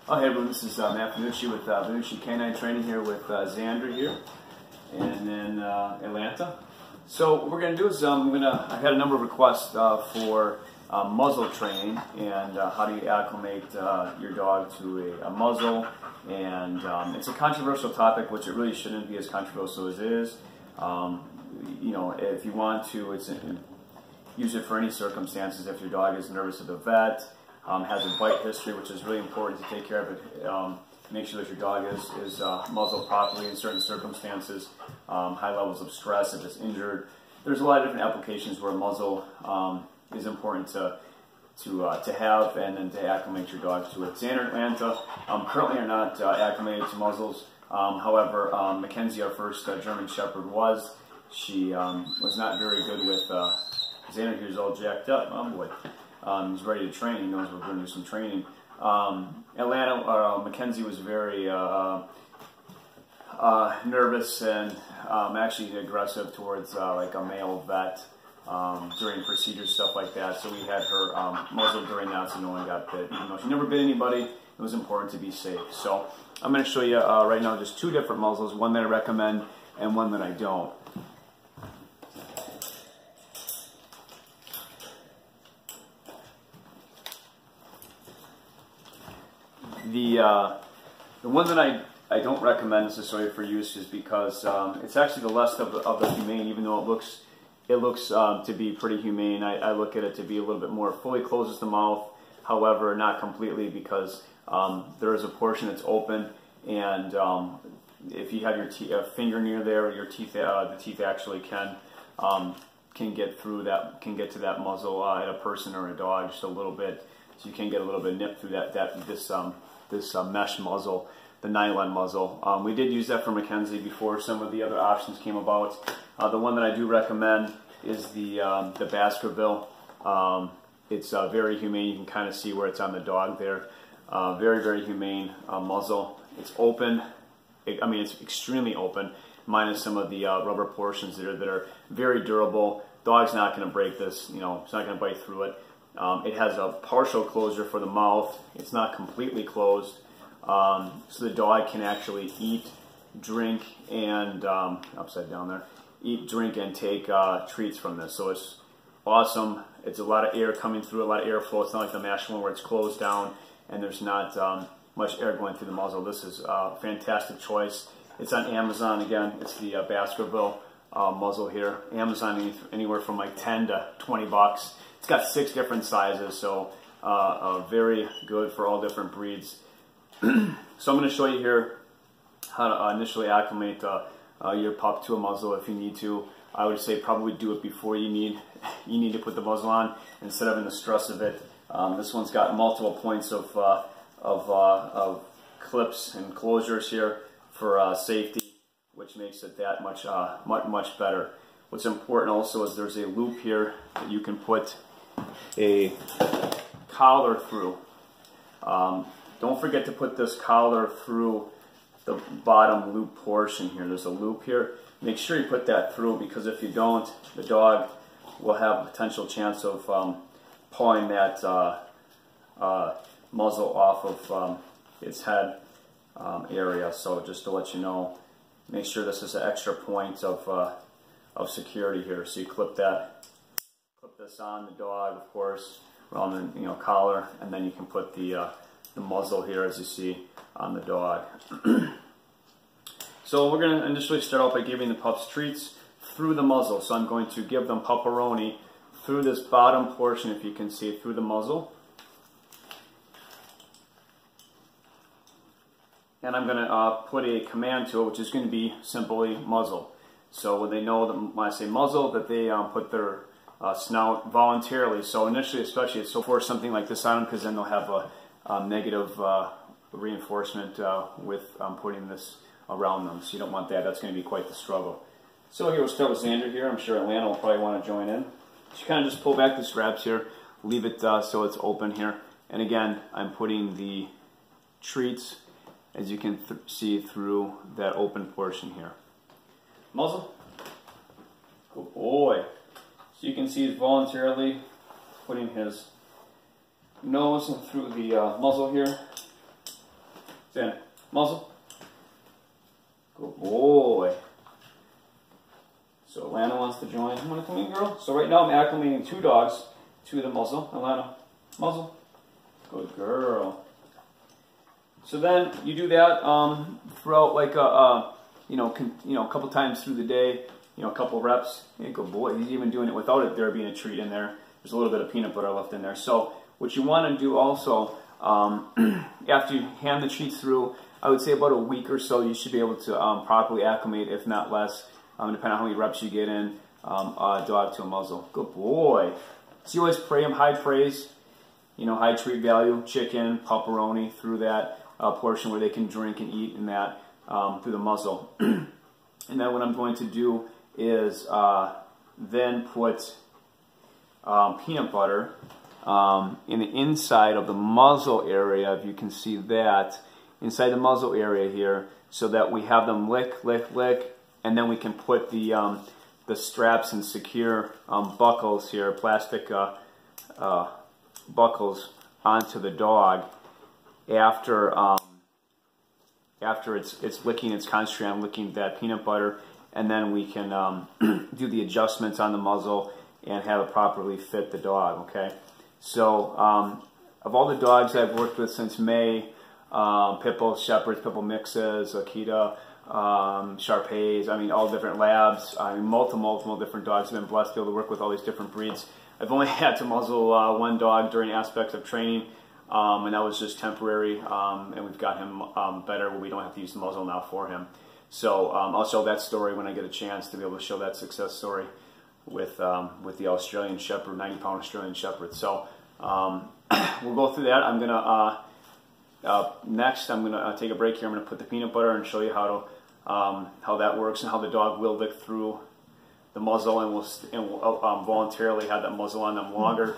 Oh, hey everyone, this is Matt Finucci with Finucci Canine Training here with Xander here, and then Atlanta. So what we're going to do is I had a number of requests for muzzle training and how do you acclimate your dog to a muzzle, and it's a controversial topic, which it really shouldn't be as controversial as it is. You know, if you want to, use it for any circumstances. If your dog is nervous at the vet, has a bite history, which is really important to take care of it. Make sure that your dog is muzzled properly in certain circumstances, high levels of stress, if it's injured. There's a lot of different applications where a muzzle is important to have and then to acclimate your dog to it. Xander and Atlanta currently are not acclimated to muzzles. However, Mackenzie, our first German Shepherd, was. She was not very good with Xander. He was all jacked up. Oh boy. He's ready to train. He knows we're going to do some training. Mackenzie was very nervous and actually aggressive towards like a male vet during procedures, stuff like that. So we had her muzzled during that so no one got bit. Even though she never bit anybody, it was important to be safe. So I'm going to show you right now just two different muzzles, one that I recommend and one that I don't. The one that I don't recommend necessarily for use is because it's actually the less of the humane, even though it looks to be pretty humane. I look at it to be a little bit more fully closes the mouth, however not completely, because there is a portion that's open, and if you have your finger near there, your teeth, the teeth actually can get through that, can get to that muzzle at a person or a dog just a little bit, so you can get a little bit of nip through this mesh muzzle, the nylon muzzle. We did use that for Mackenzie before some of the other options came about. The one that I do recommend is the Baskerville. It's very humane. You can kind of see where it's on the dog there. Very, very humane muzzle. It's open. It's extremely open, minus some of the rubber portions that are very durable. Dog's not going to break this. You know, it's not going to bite through it. It has a partial closure for the mouth. It's not completely closed, so the dog can actually eat, drink, and upside down there, eat, drink, and take treats from this. So it's awesome. It's a lot of air coming through, a lot of airflow. It's not like the mash one where it's closed down and there's not much air going through the muzzle. This is a fantastic choice. It's on Amazon. Again, it's the Baskerville muzzle here. Amazon, anywhere from like 10 to 20 bucks. It's got 6 different sizes, so very good for all different breeds. So I'm going to show you here how to initially acclimate your pup to a muzzle if you need to. I would say probably do it before you need to put the muzzle on instead of in the stress of it. This one's got multiple points of clips and closures here for safety, which makes it that much better. What's important also is there's a loop here that you can put a collar through. Don't forget to put this collar through the bottom loop portion here. There's a loop here. Make sure you put that through, because if you don't, the dog will have a potential chance of pulling that muzzle off of its head area. So just to let you know, make sure this is an extra point of security here. So you clip this on the dog, of course, around the collar, and then you can put the muzzle here, as you see, on the dog. So we're going to initially start out by giving the pups treats through the muzzle. So I'm going to give them pupperoni through this bottom portion, if you can see, through the muzzle. And I'm going to put a command to it, which is going to be simply muzzle. So when they know that when I say muzzle, that they put their snout voluntarily. So initially, especially, it's so for something like this on them, because then they'll have a negative reinforcement with putting this around them. So you don't want that. That's going to be quite the struggle. So here we'll start with Xander here. I'm sure Atlanta will probably want to join in. So you kind of just pull back the straps here, leave it so it's open here. And again, I'm putting the treats, as you can see, through that open portion here. Muzzle. Good boy. So you can see he's voluntarily putting his nose through the muzzle here. Stand. Muzzle. Good boy. So Atlanta wants to join. You want to come in, girl? So right now I'm acclimating 2 dogs to the muzzle. Atlanta, muzzle. Good girl. So then you do that throughout like a couple times through the day. A couple reps. Yeah, good boy. He's even doing it without it there being a treat in there. There's a little bit of peanut butter left in there. So what you want to do also, after you hand the treats through, I would say about a week or so, you should be able to properly acclimate, if not less, depending on how many reps you get in, a dog to a muzzle. Good boy. So you always pray him high praise, high treat value, chicken, pepperoni through that portion where they can drink and eat in that through the muzzle. And then what I'm going to do is then put peanut butter in the inside of the muzzle area, if you can see that, inside the muzzle area here, so that we have them lick, lick, lick, and then we can put the straps and secure buckles here, plastic buckles onto the dog after it's licking, it's concentrating on licking that peanut butter, and then we can do the adjustments on the muzzle and have it properly fit the dog, okay? So of all the dogs I've worked with since May, pit bulls, shepherds, pit bull mixes, Akita, Shar-Peis, I mean all different labs, I mean multiple different dogs. I've been blessed to be able to work with all these different breeds. I've only had to muzzle one dog during aspects of training, and that was just temporary, and we've got him better where we don't have to use the muzzle now for him. So I'll show that story when I get a chance to be able to show that success story with the Australian Shepherd, 90-pound Australian Shepherd. So we'll go through that. I'm gonna next I'm gonna take a break here. I'm gonna put the peanut butter and show you how that works and how the dog will lick through the muzzle and will voluntarily have that muzzle on them longer.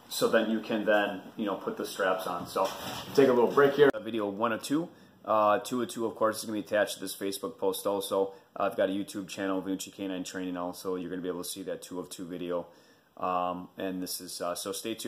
So then you can then put the straps on. So take a little break here. Video 1 of 2. 2 of 2, of course, is going to be attached to this Facebook post also. I've got a YouTube channel, Vinucci Canine Training also. You're going to be able to see that 2 of 2 video. And this is, so stay tuned.